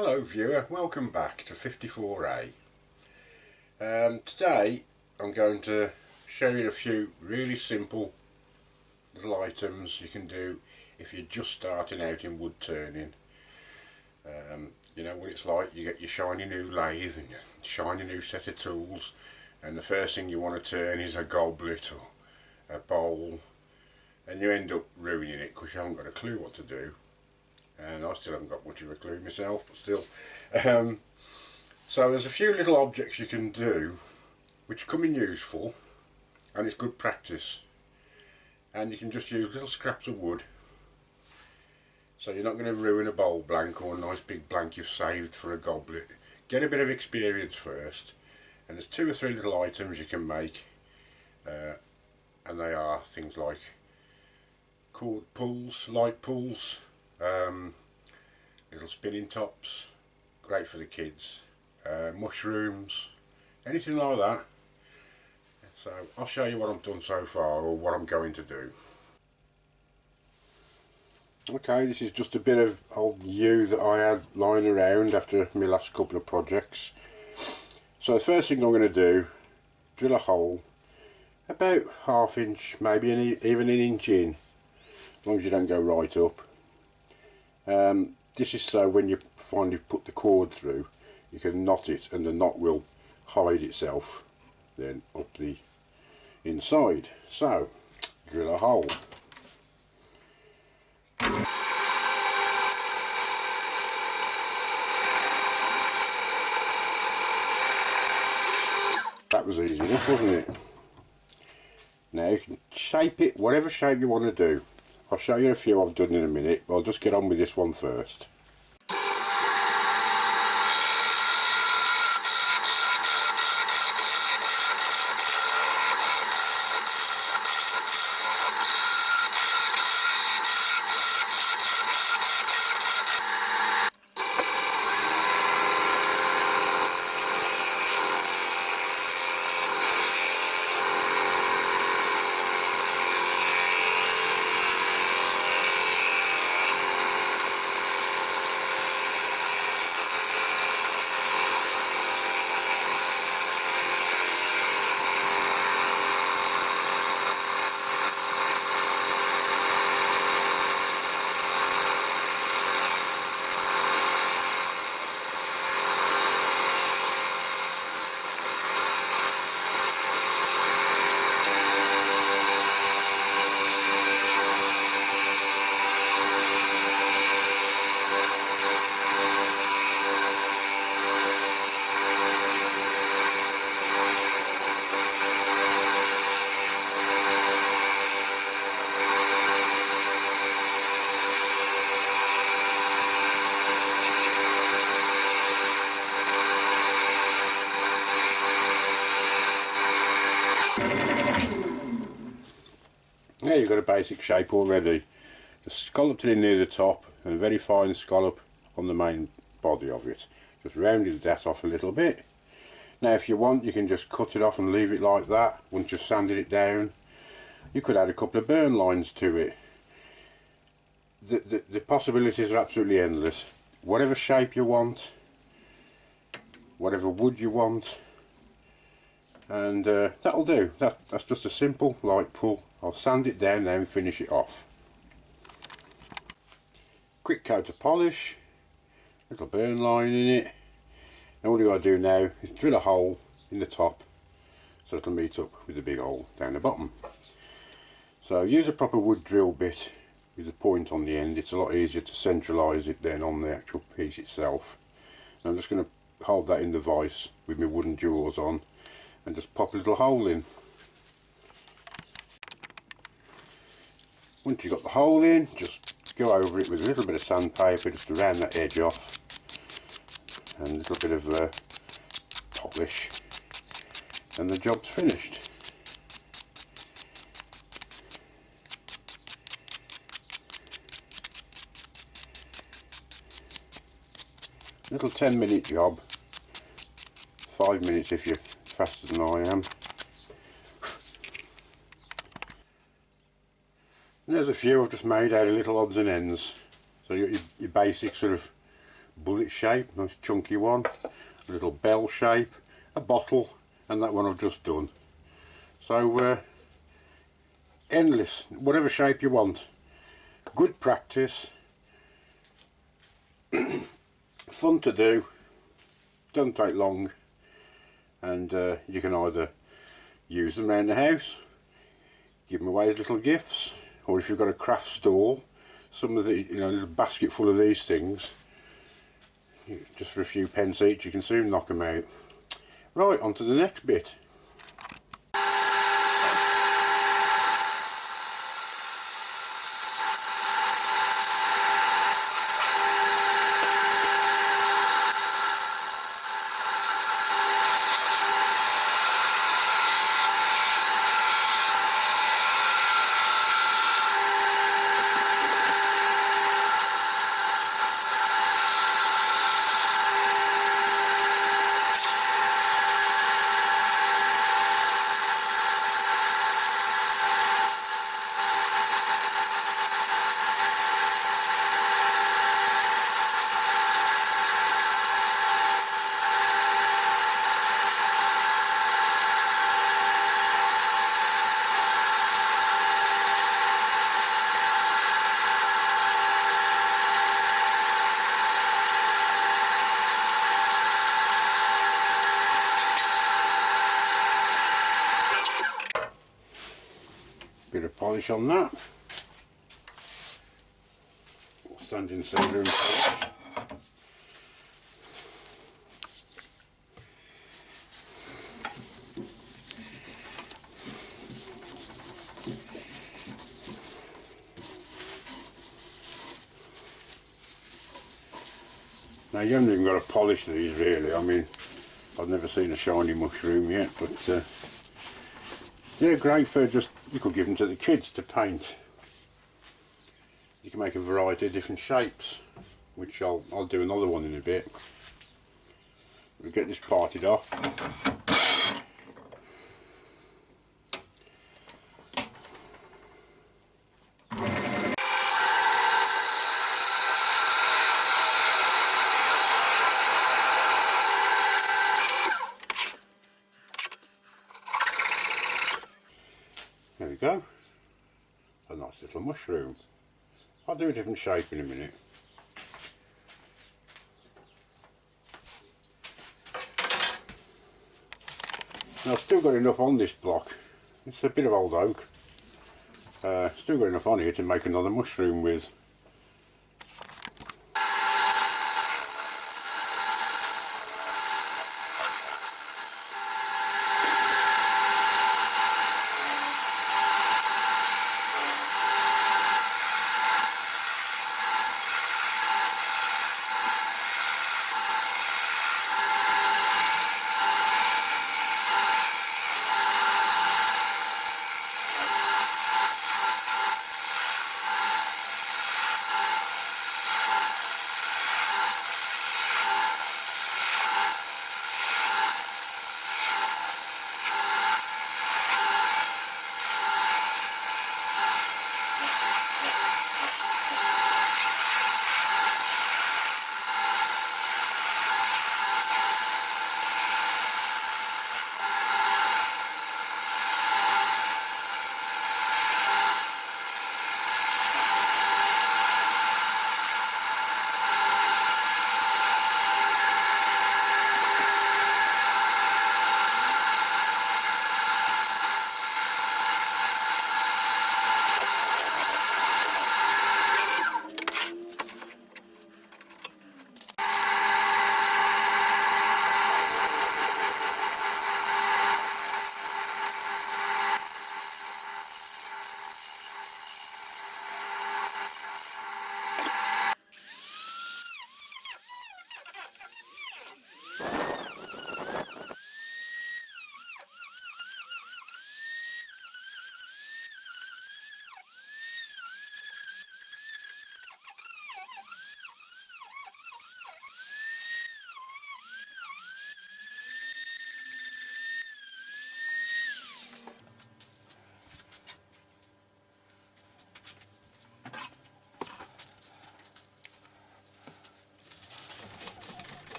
Hello viewer, welcome back to 54A. Today I'm going to show you a few really simple little items you can do if you're just starting out in wood turning. You know what it's like, you get your shiny new lathe and your shiny new set of tools, and the first thing you want to turn is a goblet or a bowl, and you end up ruining it because you haven't got a clue what to do. And I still haven't got much of a clue myself, but still. So there's a few little objects you can do which come in useful, and it's good practice. And you can just use little scraps of wood, so you're not going to ruin a bowl blank or a nice big blank you've saved for a goblet. Get a bit of experience first, and there's 2 or 3 little items you can make, and they are things like cord pulls, light pulls, little spinning tops, great for the kids, mushrooms, anything like that. So I'll show you what I've done so far, or what I'm going to do. Okay, this is just a bit of old yew that I had lying around after my last couple of projects. So the first thing I'm going to do, drill a hole about 1/2 inch, maybe even an inch in, as long as you don't go right up. This is so when you finally put the cord through, you can knot it and the knot will hide itself then up the inside. So, drill a hole. That was easy enough, wasn't it? Now you can shape it whatever shape you want to do. I'll show you a few I've done in a minute, but I'll just get on with this one first. Now you've got a basic shape already. Just scalloped it in near the top, and a very fine scallop on the main body of it. Just rounded that off a little bit. Now if you want, you can just cut it off and leave it like that once you've sanded it down. You could add a couple of burn lines to it. The possibilities are absolutely endless. Whatever shape you want, whatever wood you want, and that'll do. That's just a simple light pull. I'll sand it down now and finish it off. Quick coat of polish, little burn line in it. Now all you got to do now is drill a hole in the top so it'll meet up with the big hole down the bottom. So use a proper wood drill bit with a point on the end. It's a lot easier to centralise it then on the actual piece itself. And I'm just going to hold that in the vise with my wooden jaws on and just pop a little hole in. Once you've got the hole in, just go over it with a little bit of sandpaper just to round that edge off, and a little bit of polish, and the job's finished. Little 10-minute job, 5 minutes if you're faster than I am. And there's a few I've just made out of little odds and ends. So you got your basic sort of bullet shape, nice chunky one, a little bell shape, a bottle, and that one I've just done. So endless, whatever shape you want. Good practice, fun to do, don't take long, and you can either use them around the house, give them away as little gifts, or if you've got a craft store, some of the, you know, a little basket full of these things, just for a few pence each, you can soon knock them out. Right, on to the next bit. Bit of polish on that. Standing cylinder and polish. Now you haven't even got to polish these really. I mean, I've never seen a shiny mushroom yet, but they're great for just, you could give them to the kids to paint. You can make a variety of different shapes, which I'll do another one in a bit. We'll get this parted off. There we go. A nice little mushroom. I'll do a different shape in a minute. Now I've still got enough on this block. It's a bit of old oak. Still got enough on here to make another mushroom with.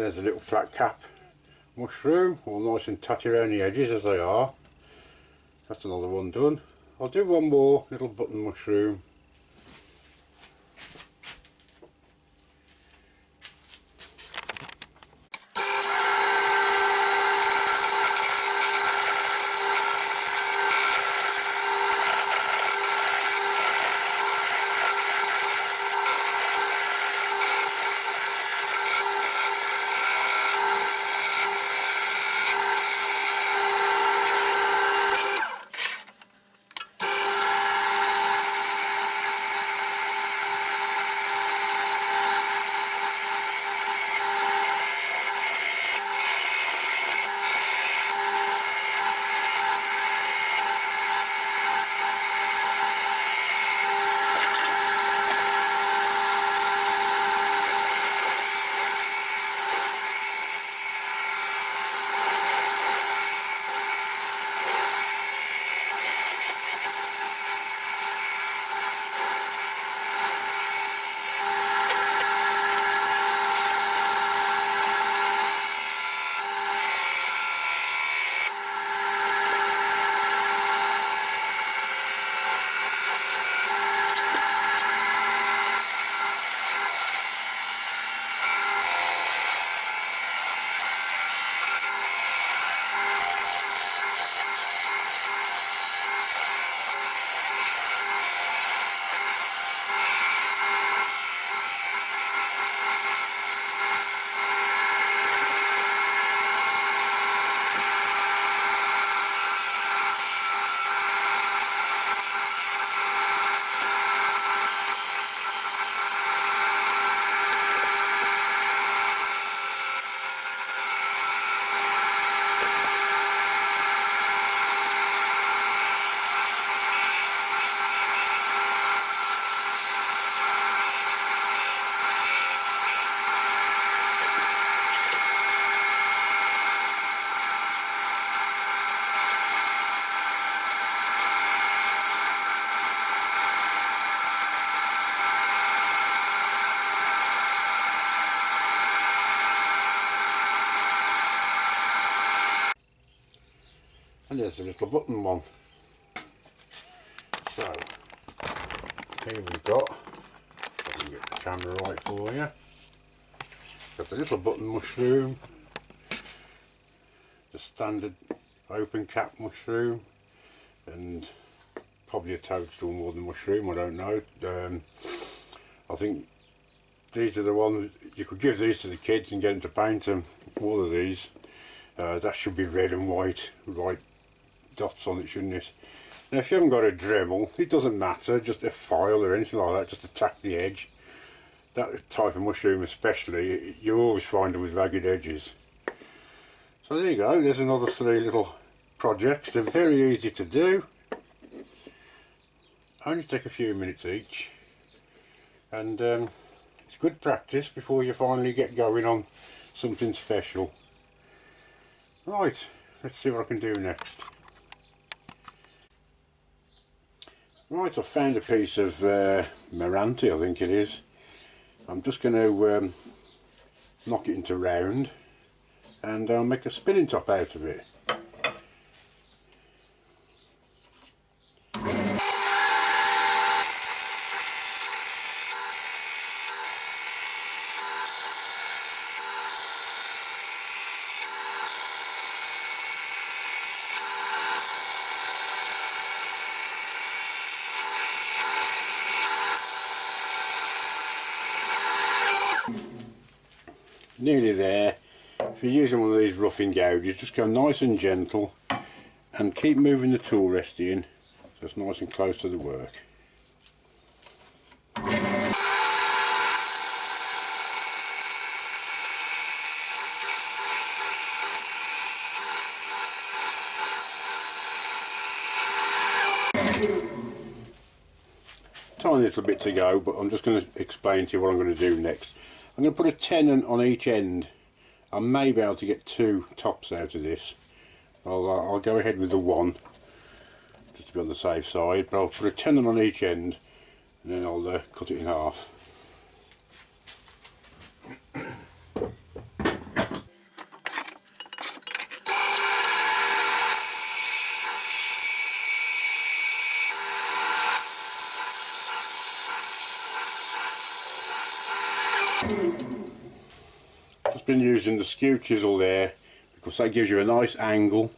there's a little flat cap mushroom, all nice and tatty around the edges as they are. That's another one done. I'll do one more little button mushroom. And there's a little button one. So here we've got, if I can get the camera right for you, got the little button mushroom, the standard open cap mushroom, and probably a toadstool more than mushroom, I don't know. I think these are the ones, you could give these to the kids and get them to paint them, all of these. That should be red and white dots on it, shouldn't it? Now if you haven't got a Dremel, it doesn't matter, just a file or anything like that, just to tack the edge. That type of mushroom especially, you always find them with ragged edges. So there you go, there's another 3 little projects. They're very easy to do, only take a few minutes each, and it's good practice before you finally get going on something special. Right, let's see what I can do next. Right, I've found a piece of Meranti, I think it is. I'm just going to knock it into round, and I'll make a spinning top out of it. Nearly there. If you're using one of these roughing gouges, just go nice and gentle and keep moving the tool rest in so it's nice and close to the work. Tiny little bit to go, but I'm just going to explain to you what I'm going to do next. I'm going to put a tenon on each end. I may be able to get 2 tops out of this. I'll go ahead with the 1 just to be on the safe side, but I'll put a tenon on each end and then I'll cut it in half. just been using the skew chisel there because that gives you a nice angle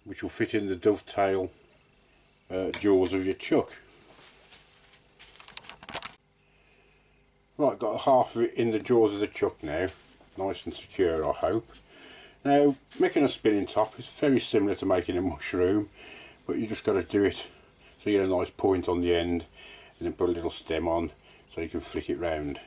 which will fit in the dovetail jaws of your chuck. Right, got half of it in the jaws of the chuck now, nice and secure I hope. Now making a spinning top is very similar to making a mushroom, but you just got to do it so you get a nice point on the end and then put a little stem on so you can flick it round.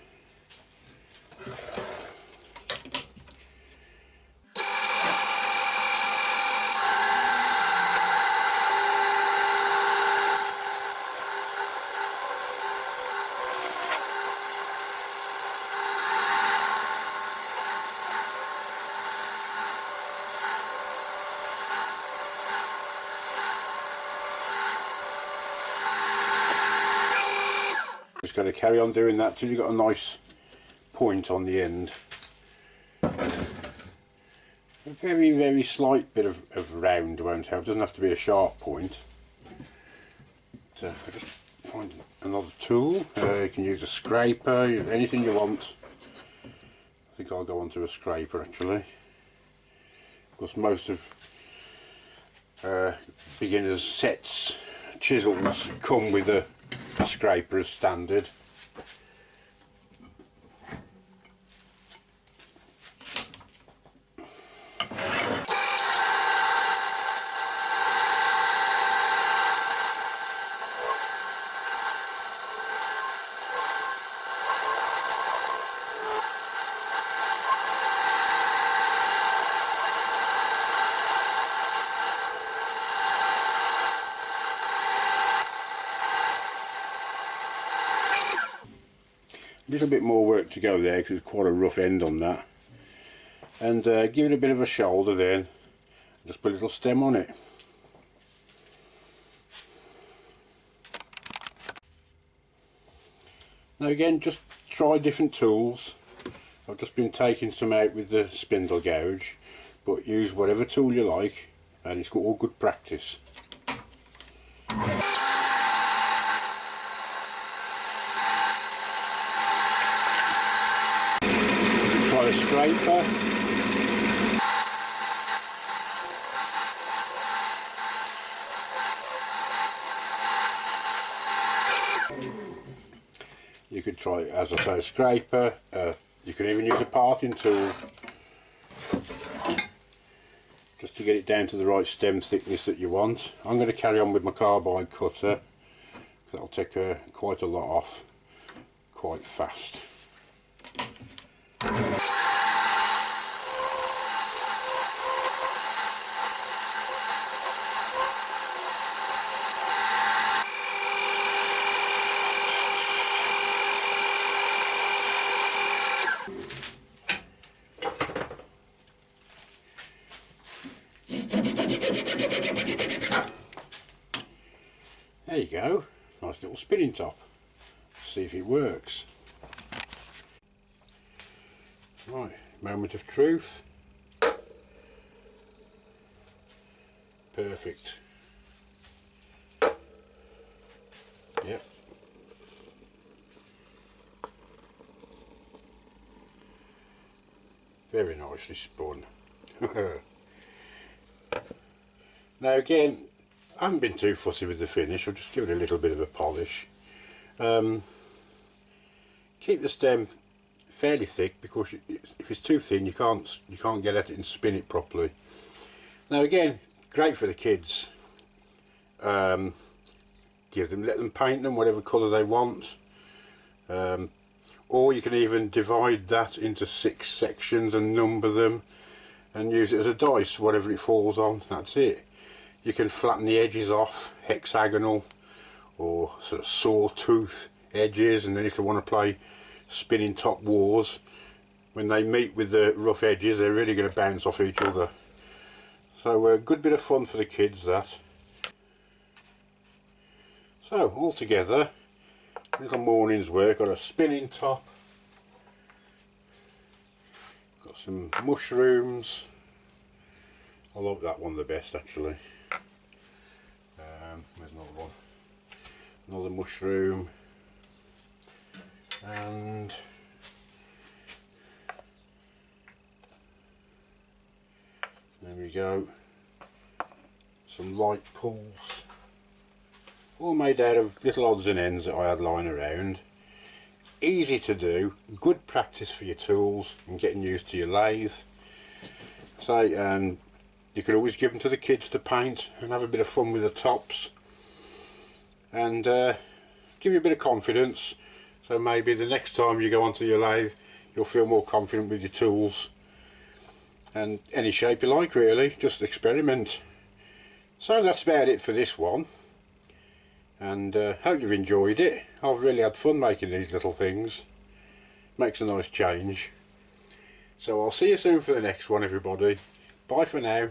Just got to carry on doing that till you've got a nice point on the end. A very slight bit of round won't help, doesn't have to be a sharp point. But, just find another tool. You can use a scraper, anything you want. I think I'll go on to a scraper actually. Of course most of beginners sets chisels come with a scraper as standard. A little bit more work to go there because it's quite a rough end on that, and give it a bit of a shoulder then, just put a little stem on it. Now again, just try different tools. I've just been taking some out with the spindle gouge, but use whatever tool you like and it's got all good practice. Try a scraper. You could try, as I say, a scraper. You can even use a parting tool just to get it down to the right stem thickness that you want. I'm going to carry on with my carbide cutter because that'll take quite a lot off quite fast. There you go, nice little spinning top. Let's see if it works. Right, moment of truth. Perfect. Yep. Very nicely spun. Now again, I haven't been too fussy with the finish. I'll just give it a little bit of a polish. Keep the stem fairly thick because if it's too thin you can't get at it and spin it properly. Now again, great for the kids. Let them paint them whatever colour they want. Or you can even divide that into 6 sections and number them and use it as a dice, whatever it falls on, that's it. You can flatten the edges off, hexagonal or sort of sawtooth edges, and then if they want to play spinning top wars, when they meet with the rough edges they're really going to bounce off each other. So a good bit of fun for the kids that. So altogether, little morning's work. Got a spinning top, got some mushrooms. I like that one the best actually. There's another one, another mushroom, and we go. Some light pulls, all made out of little odds and ends that I had lying around. Easy to do, good practice for your tools and getting used to your lathe. So you could always give them to the kids to paint and have a bit of fun with the tops, and give you a bit of confidence. So maybe the next time you go onto your lathe you'll feel more confident with your tools, and any shape you like really, just experiment. So that's about it for this one, and hope you've enjoyed it. I've really had fun making these little things, makes a nice change. So I'll see you soon for the next one, everybody. Bye for now.